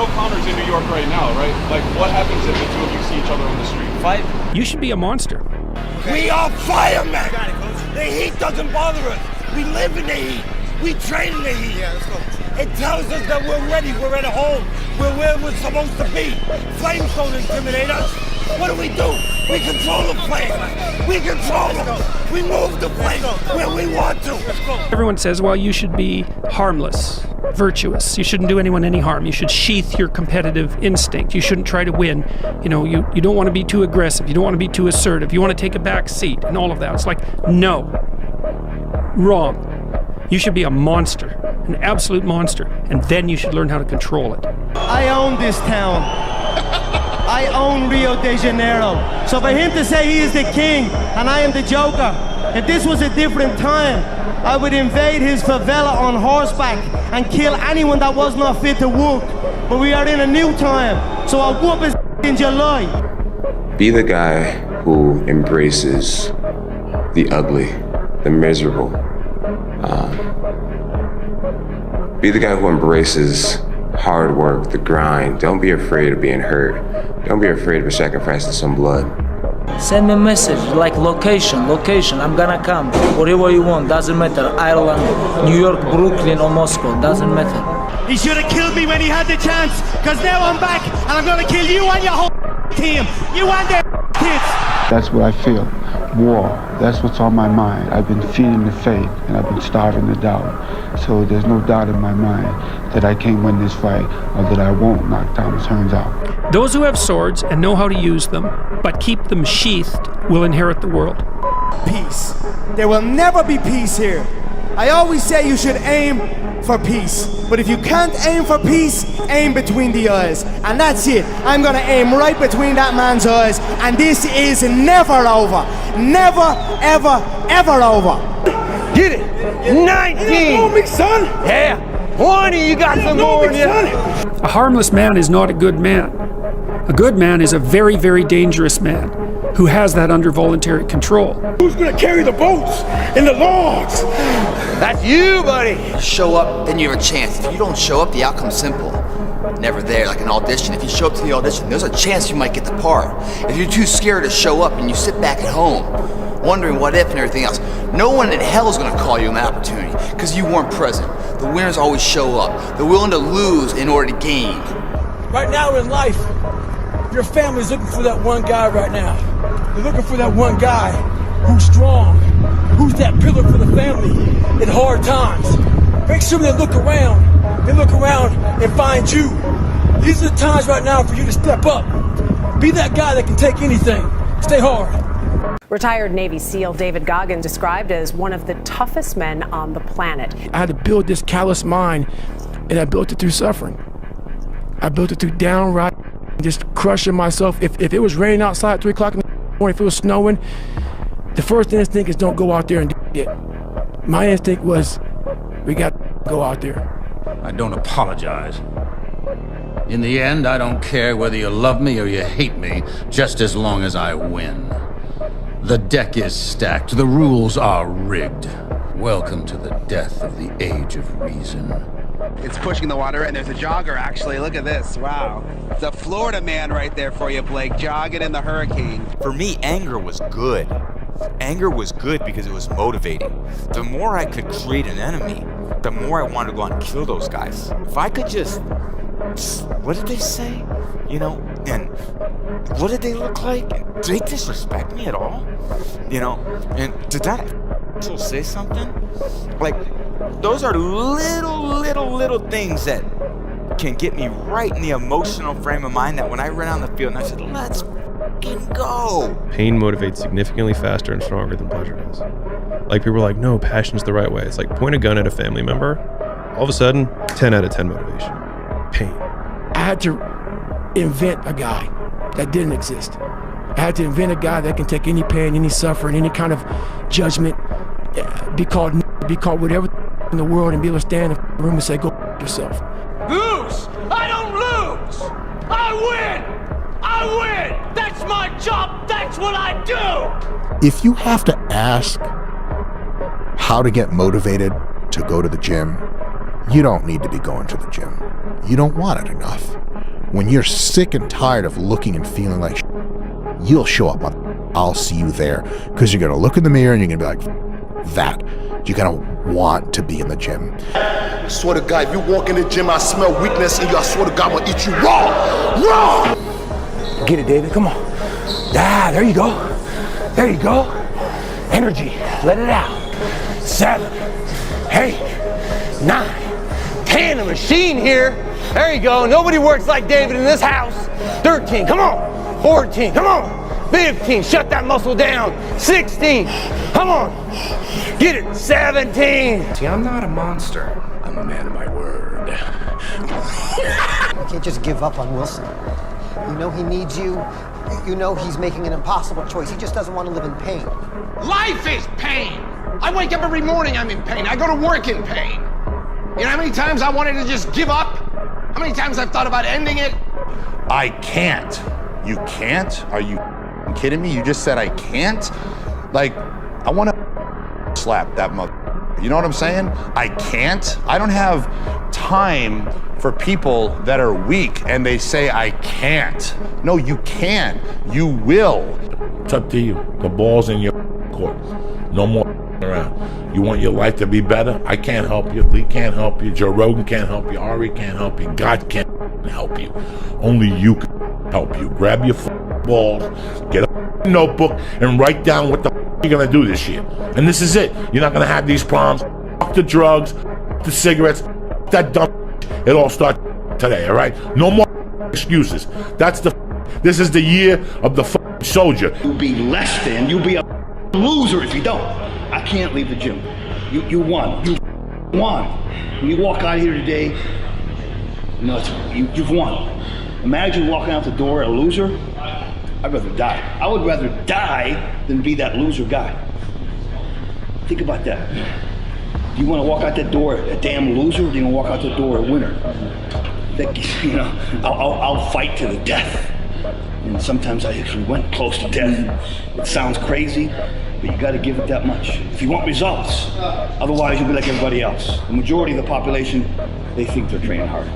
no counters in New York right now, right? Like, what happens if the two of you see each other on the street? Fight. You should be a monster. We are firemen! The heat doesn't bother us. We live in the heat. We train in the heat. Yeah, let's go. It tells us that we're ready. We're at home. We're where we're supposed to be. Flames don't intimidate us. What do? We control the flame. We control them. We move the flame where we want to. Everyone says, well, you should be harmless, virtuous. You shouldn't do anyone any harm. You should sheath your competitive instinct. You shouldn't try to win. You know, you don't want to be too aggressive. You don't want to be too assertive. You want to take a back seat and all of that. It's like, no. Wrong. You should be a monster, an absolute monster, and then you should learn how to control it. I own this town. I own Rio de Janeiro. So for him to say he is the king and I am the joker, if this was a different time, I would invade his favela on horseback and kill anyone that was not fit to walk. But we are in a new time, so I'll whoop his in July. Be the guy who embraces the ugly, the miserable. Be the guy who embraces hard work, the grind. Don't be afraid of being hurt. Don't be afraid of sacrificing some blood. Send me a message, like location, I'm gonna come. Whatever you want, doesn't matter. Ireland, New York, Brooklyn, or Moscow, doesn't matter. He should have killed me when he had the chance, because now I'm back and I'm gonna kill you and your whole team. You and their kids. That's what I feel. War. That's what's on my mind. I've been feeding the faith and I've been starving the doubt. So there's no doubt in my mind that I can't win this fight or that I won't knock Thomas Hearns out. Those who have swords and know how to use them, but keep them sheathed, will inherit the world. Peace. There will never be peace here. I always say you should aim for peace. But if you can't aim for peace, aim between the eyes. And that's it. I'm gonna aim right between that man's eyes. And this is never over. Never, ever, ever over. Get it. 19. Move me, son. Yeah. 20. You got some more in you. A harmless man is not a good man. A good man is a very, very dangerous man who has that under voluntary control. Who's gonna carry the boats and the logs? That's you, buddy. Show up, then you have a chance. If you don't show up, the outcome's simple. Never there, like an audition. If you show up to the audition, there's a chance you might get the part. If you're too scared to show up and you sit back at home, wondering what if and everything else, no one in hell is gonna call you an opportunity, because you weren't present. The winners always show up. They're willing to lose in order to gain. Right now in life, your family's looking for that one guy right now. They're looking for that one guy who's strong, who's that pillar for the family in hard times. Make sure they look around and find you. These are the times right now for you to step up. Be that guy that can take anything. Stay hard. Retired Navy SEAL David Goggin described as one of the toughest men on the planet. I had to build this callous mind, and I built it through suffering. I built it through downright just crushing myself. If it was raining outside at 3 o'clock in the morning, if it was snowing, the first instinct is don't go out there and do it. My instinct was, we got to go out there. I don't apologize. In the end, I don't care whether you love me or you hate me, just as long as I win. The deck is stacked, the rules are rigged. Welcome to the death of the age of reason. It's pushing the water, and there's a jogger, actually. Look at this. Wow. It's a Florida man right there for you, Blake, jogging in the hurricane. For me, anger was good. Anger was good because it was motivating. The more I could create an enemy, the more I wanted to go out and kill those guys. If I could just, what did they say? You know, and what did they look like? Did they disrespect me at all? You know, and did that say something? Like, those are little things that can get me right in the emotional frame of mind that when I ran on the field and I said, let's fucking go. Pain motivates significantly faster and stronger than pleasure does. Like, people are like, no, passion's the right way. It's like, point a gun at a family member, all of a sudden, 10 out of 10 motivation. Pain. I had to invent a guy that didn't exist. I had to invent a guy that can take any pain, any suffering, any kind of judgment, be called whatever in the world, and be able to stand in the room and say, go yourself. Lose! I don't lose! I win! I win! That's my job! That's what I do! If you have to ask how to get motivated to go to the gym, you don't need to be going to the gym. You don't want it enough. when you're sick and tired of looking and feeling like you'll show up. I'll see you there, because you're going to look in the mirror and you're going to be like, that. You're going to want to be in the gym. I swear to God, if you walk in the gym, I smell weakness in you. I swear to God, I'm going to eat you raw. Raw! Get it, David. Come on. Ah, there you go. There you go. Energy. Let it out. 7, 8, 9, 10. A machine here. There you go. Nobody works like David in this house. 13. Come on. 14. Come on. 15. Shut that muscle down. 16. Come on. Get it. 17. See, I'm not a monster. I'm a man of my word. You can't just give up on Wilson. You know he needs you. You know he's making an impossible choice. He just doesn't want to live in pain. Life is pain. I wake up every morning, I'm in pain. I go to work in pain. You know how many times I wanted to just give up? How many times I've thought about ending it? I can't. You can't? Are you kidding me? You just said I can't? Like, I want to slap that mother. You know what I'm saying? I can't. I don't have time for people that are weak and they say I can't. No, you can. You will. It's up to you. The ball's in your court. No more around. You want your life to be better? I can't help you. Lee can't help you. Joe Rogan can't help you. Ari can't help you. God can't help you. Only you can help you. Grab your balls, get a notebook, and write down what the you're gonna do this year. And this is it. You're not gonna have these problems. Fuck the drugs, the cigarettes, that dumb. It all starts today, all right? No more excuses. This is the year of the soldier. You'll be less than. You'll be a loser if you don't. I can't leave the gym. You won. You won. When you walk out of here today, you know, you've won. Imagine walking out the door a loser. I'd rather die. I would rather die than be that loser guy. Think about that. Do you want to walk out that door a damn loser, or do you want to walk out the door a winner? You know, I'll fight to the death. And sometimes I actually went close to death. It sounds crazy, but you got to give it that much if you want results. Otherwise, you'll be like everybody else. The majority of the population, they think they're training hard.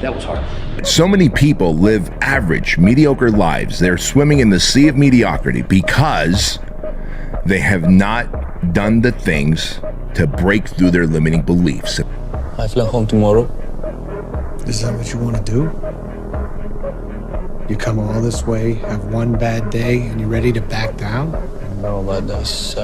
That was hard. So many people live average, mediocre lives. They're swimming in the sea of mediocrity because they have not done the things to break through their limiting beliefs. I fly home tomorrow. Is that what you want to do? You come all this way, have one bad day, and you're ready to back down? No, but that's...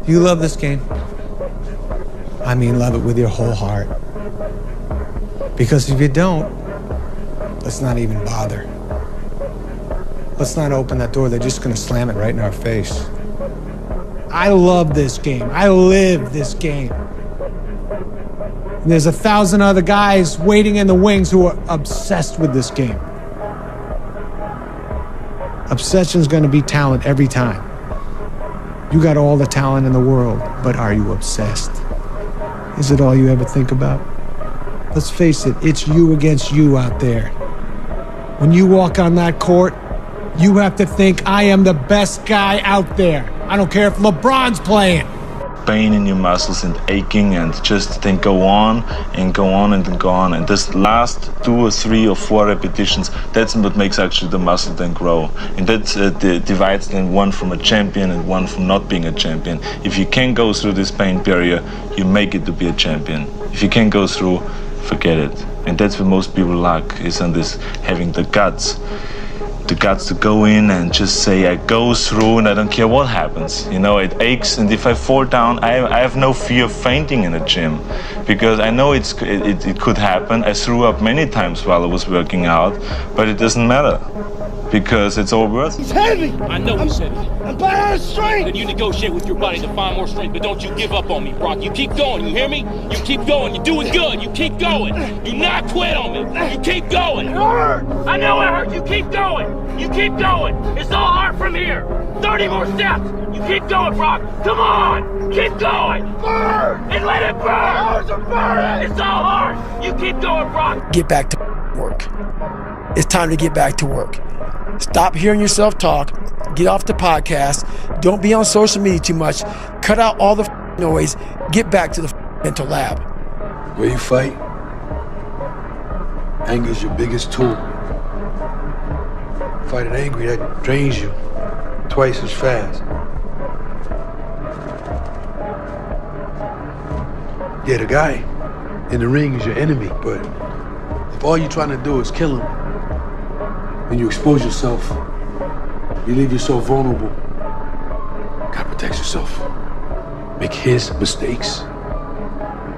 You love this game? I mean, love it with your whole heart. Because if you don't, let's not even bother. Let's not open that door. They're just gonna slam it right in our face. I love this game. I live this game. And there's 1,000 other guys waiting in the wings who are obsessed with this game. Obsession's gonna be talent every time. You got all the talent in the world, but are you obsessed? Is it all you ever think about? Let's face it, it's you against you out there. When you walk on that court, you have to think, I am the best guy out there. I don't care if LeBron's playing. Pain in your muscles and aching, and just then go on and go on and then go on. And this last 2 or 3 or 4 repetitions, that's what makes actually the muscle then grow. And that divides then one from a champion and one from not being a champion. If you can go through this pain barrier, you make it to be a champion. If you can't go through, forget it. And that's what most people lack, is on this having the guts to go in and just say, I go through and I don't care what happens. You know, it aches, and if I fall down, I have no fear of fainting in the gym, because I know it could happen. I threw up many times while I was working out, but it doesn't matter, because it's all worth it. He's heavy! I know he's heavy. I'm out of strength! Then you negotiate with your body to find more strength, but don't you give up on me, Brock. You keep going, you hear me? You keep going, you're doing good, you keep going. Do not quit on me, you keep going. It hurt! I know it hurt, you keep going. You keep going, it's all hard from here. 30 more steps, you keep going, Brock. Come on, keep going. Burn! And let it burn! It's all hard, you keep going, Brock. Get back to work. It's time to get back to work. Stop hearing yourself talk. Get off the podcast. Don't be on social media too much. Cut out all the noise. Get back to the mental lab. Where you fight, anger's your biggest tool. fighting angry, that drains you twice as fast. Yeah, the guy in the ring is your enemy, but if all you're trying to do is kill him, then you expose yourself. You leave yourself vulnerable. God protects yourself. Make his mistakes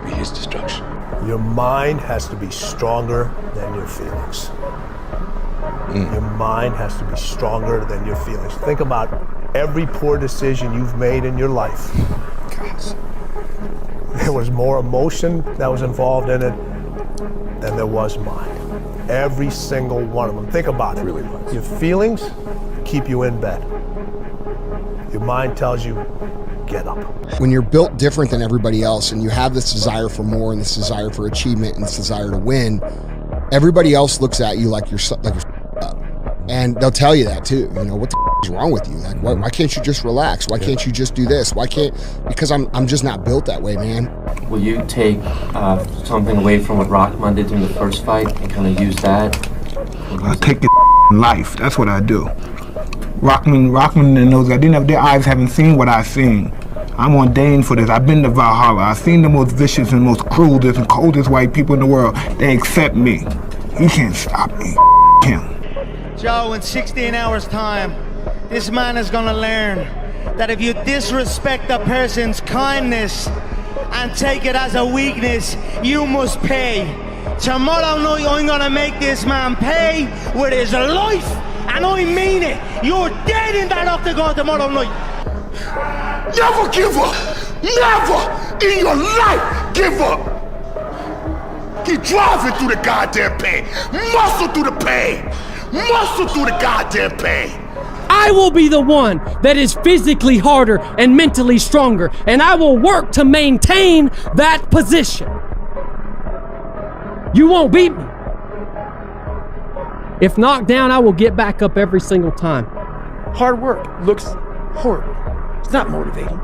be his destruction. Your mind has to be stronger than your feelings. Your mind has to be stronger than your feelings. Think about every poor decision you've made in your life. There was more emotion that was involved in it than there was mind. Every single one of them. Think about it. Really was. Your feelings keep you in bed. Your mind tells you, get up. When you're built different than everybody else and you have this desire for more and this desire for achievement and this desire to win, everybody else looks at you like you're up. And they'll tell you that too. You know, what the is wrong with you? Like, why can't you just relax? Why can't you just do this? Why can't, because I'm just not built that way, man. Will you take something away from what Rockman did in the first fight and kind of use that? I take the life. That's what I do. Rockman and those guys, their eyes haven't seen what I've seen. I'm ordained for this. I've been to Valhalla. I've seen the most vicious and most cruelest and coldest white people in the world. They accept me. You can't stop me. Him. Joe, in 16 hours' time, this man is gonna learn that if you disrespect a person's kindness and take it as a weakness, you must pay. Tomorrow night, I'm gonna make this man pay with his life, and I mean it. You're dead in that octagon tomorrow night. Never give up. Never in your life give up. Keep driving through the goddamn pain. Muscle through the pain. Muscle through the goddamn pain. I will be the one that is physically harder and mentally stronger, and I will work to maintain that position. You won't beat me. If knocked down, I will get back up every single time. Hard work looks horrible. It's not motivating.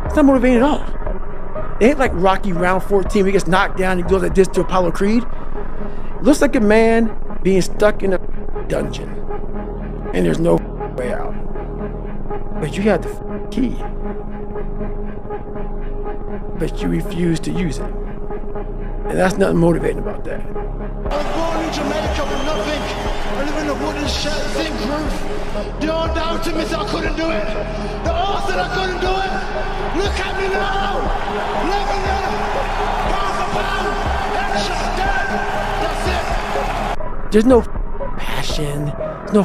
It's not motivating at all. It ain't like Rocky round 14 where he gets knocked down and he goes like this to Apollo Creed. It looks like a man being stuck in a dungeon and there's no way out. But you had the key. But you refuse to use it. And that's nothing motivating about that. I was born in Jamaica with nothing. I live in a wooden shed, zinc roof. The audacity to me said I couldn't do it. The arse said I couldn't do it. Look at me now. Living there. Pound for pound. Headshot dead. That's it. There's no passion. There's no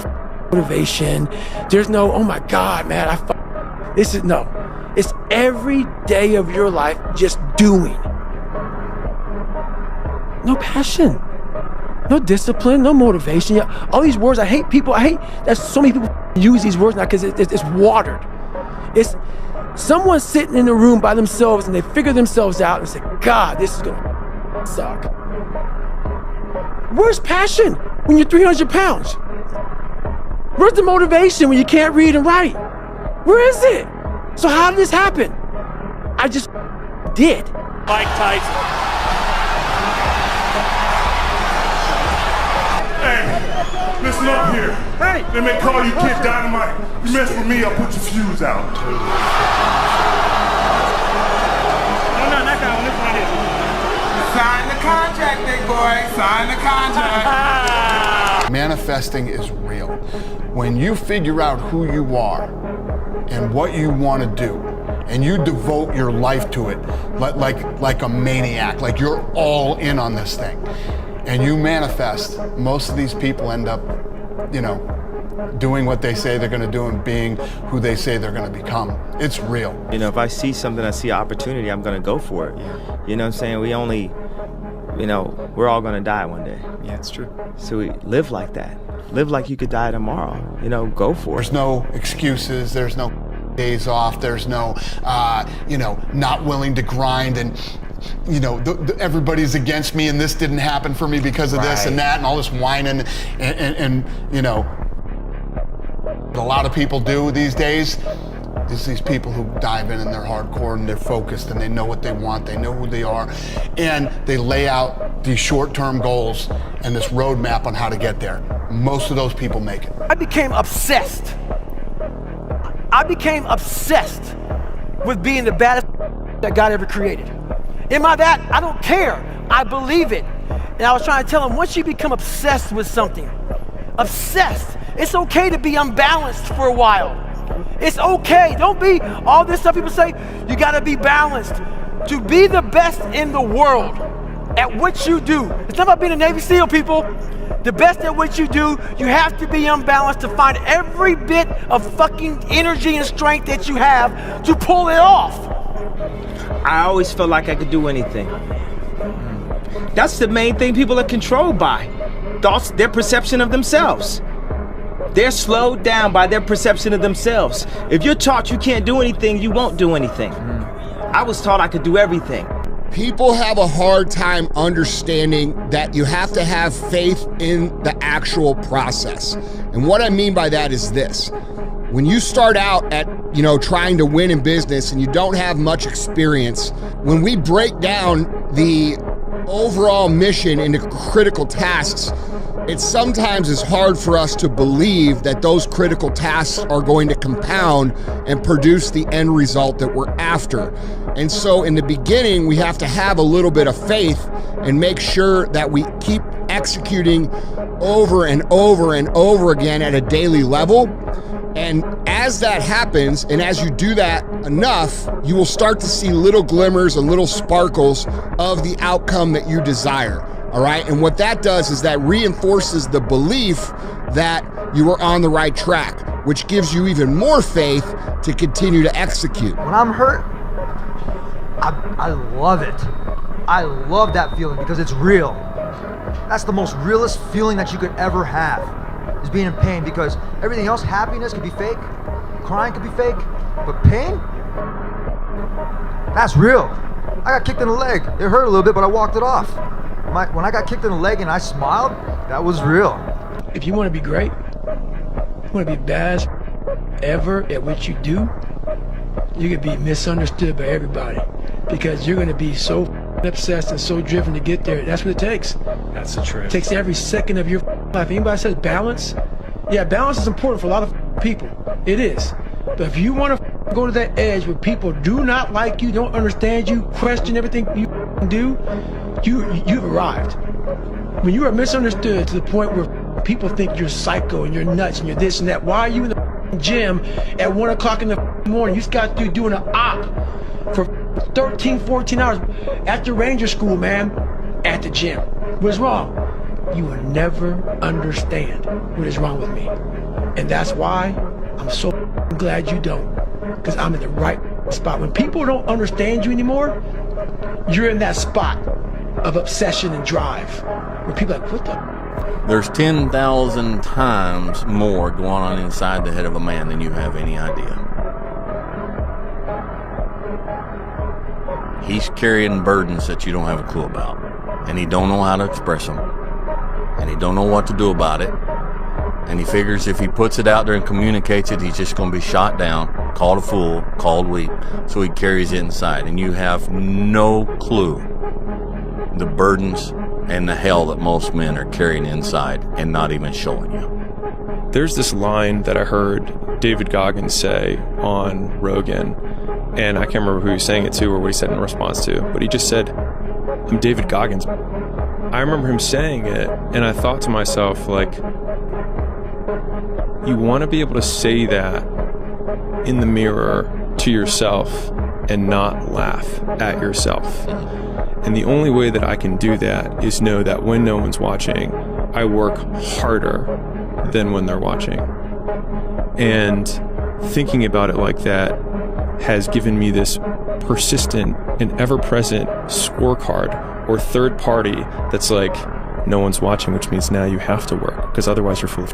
motivation. There's no, oh my God, man, this is, no. It's every day of your life just doing. No passion, no discipline, no motivation. Yeah, all these words, I hate that so many people use these words now because it's watered. It's someone sitting in a room by themselves and they figure themselves out and say, God, this is gonna suck. Where's passion when you're 300 pounds? Where's the motivation when you can't read and write? Where is it? So how did this happen? I just did. Mike Tyson. Listen up here. Hey! They may call you Kid Dynamite. You mess with me, I'll put your fuse out. No, not that one. This one is. Sign the contract, big boy. Sign the contract. Manifesting is real. When you figure out who you are and what you want to do, and you devote your life to it like a maniac, like you're all in on this thing, and you manifest, most of these people end up, doing what they say they're going to do and being who they say they're going to become. It's real. If I see something, I see an opportunity, I'm going to go for it. Yeah. You know what I'm saying? We only, we're all going to die one day. Yeah, it's true. So we live like that. Live like you could die tomorrow. Go for it. There's no excuses. There's no days off. There's no, not willing to grind and, everybody's against me and this didn't happen for me because of this and that and all this whining and a lot of people do these days. It's these people who dive in and they're hardcore and they're focused and they know what they want, they know who they are, and they lay out these short-term goals and this roadmap on how to get there. Most of those people make it. I became obsessed. I became obsessed with being the baddest that God ever created. Am I that? I don't care. I believe it. And I was trying to tell him, once you become obsessed with something, obsessed, it's okay to be unbalanced for a while. It's okay. Don't be all this stuff people say, you gotta be balanced. To be the best in the world at what you do, it's not about being a Navy SEAL, people. The best at what you do, you have to be unbalanced to find every bit of fucking energy and strength that you have to pull it off. I always felt like I could do anything. That's the main thing people are controlled by. Thoughts, their perception of themselves. They're slowed down by their perception of themselves. If you're taught you can't do anything, you won't do anything. I was taught I could do everything. People have a hard time understanding that you have to have faith in the actual process. And what I mean by that is this. When you start out at, trying to win in business and you don't have much experience, when we break down the overall mission into critical tasks, it sometimes is hard for us to believe that those critical tasks are going to compound and produce the end result that we're after. And so in the beginning, we have to have a little bit of faith and make sure that we keep executing over and over and over again at a daily level. And as that happens, and as you do that enough, you will start to see little glimmers and little sparkles of the outcome that you desire. All right, and what that does is that reinforces the belief that you are on the right track, which gives you even more faith to continue to execute. When I'm hurt, I love it. I love that feeling because it's real. That's the most realest feeling that you could ever have, is being in pain, because everything else, happiness could be fake, crying could be fake, but pain, that's real. I got kicked in the leg. It hurt a little bit, but I walked it off. When I got kicked in the leg and I smiled, that was real. If you want to be great, you want to be best ever at what you do, you're going to be misunderstood by everybody because you're going to be so obsessed and so driven to get there. That's what it takes. That's the truth. It takes every second of your life. Anybody says balance? Yeah, balance is important for a lot of people. It is. But if you want to go to that edge where people do not like you, don't understand you, question everything you do, you've arrived. When you are misunderstood to the point where people think you're psycho and you're nuts and you're this and that, why are you in the gym at 1 o'clock in the morning? You just got through doing an op for 13, 14 hours after Ranger School, man, at the gym. What's wrong? You will never understand what is wrong with me. And that's why I'm so glad you don't, because I'm in the right spot. When people don't understand you anymore, you're in that spot of obsession and drive where people are like, what the? There's 10,000 times more going on inside the head of a man than you have any idea. He's carrying burdens that you don't have a clue about, and he don't know how to express them, and he don't know what to do about it, and he figures if he puts it out there and communicates it, he's just going to be shot down, called a fool, called weak, so he carries it inside, and you have no clue the burdens and the hell that most men are carrying inside and not even showing you. There's this line that I heard David Goggins say on Rogan, and I can't remember who he was saying it to or what he said in response to, but he just said, I'm David Goggins. I remember him saying it, and I thought to myself, like, you want to be able to say that in the mirror to yourself and not laugh at yourself. And the only way that I can do that is know that when no one's watching, I work harder than when they're watching. And thinking about it like that has given me this persistent and ever-present scorecard or third party that's like, no one's watching, which means now you have to work, because otherwise you're full of...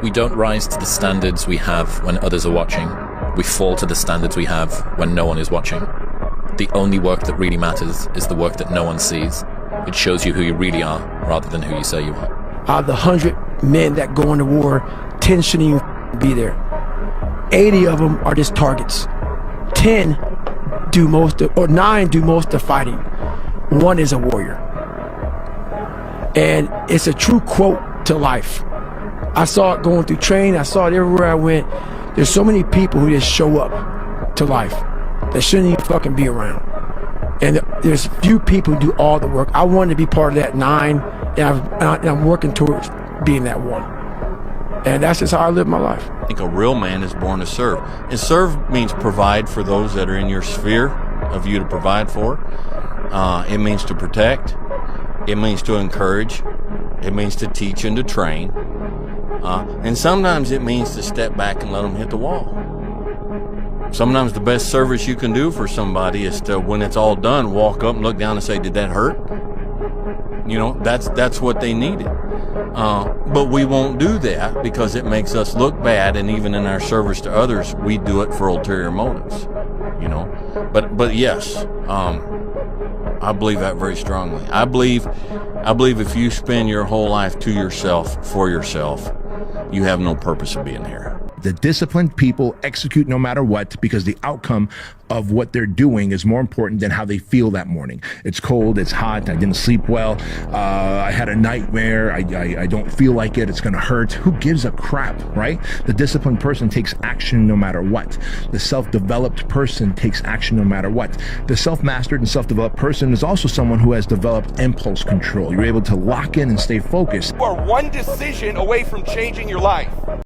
We don't rise to the standards we have when others are watching. We fall to the standards we have when no one is watching. The only work that really matters is the work that no one sees. It shows you who you really are, rather than who you say you are. Out of the 100 men that go into war, 10 shouldn't even be there. 80 of them are just targets. 10 do most of, or 9 do most of the fighting. 1 is a warrior. And it's a true quote to life. I saw it going through training. I saw it everywhere I went. There's so many people who just show up to life that shouldn't even fucking be around. And there's few people who do all the work. I wanted to be part of that 9, and I'm working towards being that 1. And that's just how I live my life. I think a real man is born to serve. And serve means provide for those that are in your sphere of you to provide for. It means to protect. It means to encourage. It means to teach and to train. And sometimes it means to step back and let them hit the wall. Sometimes the best service you can do for somebody is to, when it's all done, walk up and look down and say, did that hurt? You know, that's what they needed. But we won't do that because it makes us look bad, and even in our service to others, we do it for ulterior motives, you know. But yes, I believe that very strongly. I believe if you spend your whole life to yourself, for yourself, you have no purpose of being here. The disciplined people execute no matter what, because the outcome of what they're doing is more important than how they feel that morning. It's cold, it's hot, I didn't sleep well, I had a nightmare, I don't feel like it, it's gonna hurt. Who gives a crap, right? The disciplined person takes action no matter what. The self-developed person takes action no matter what. The self-mastered and self-developed person is also someone who has developed impulse control. You're able to lock in and stay focused. You are one decision away from changing your life.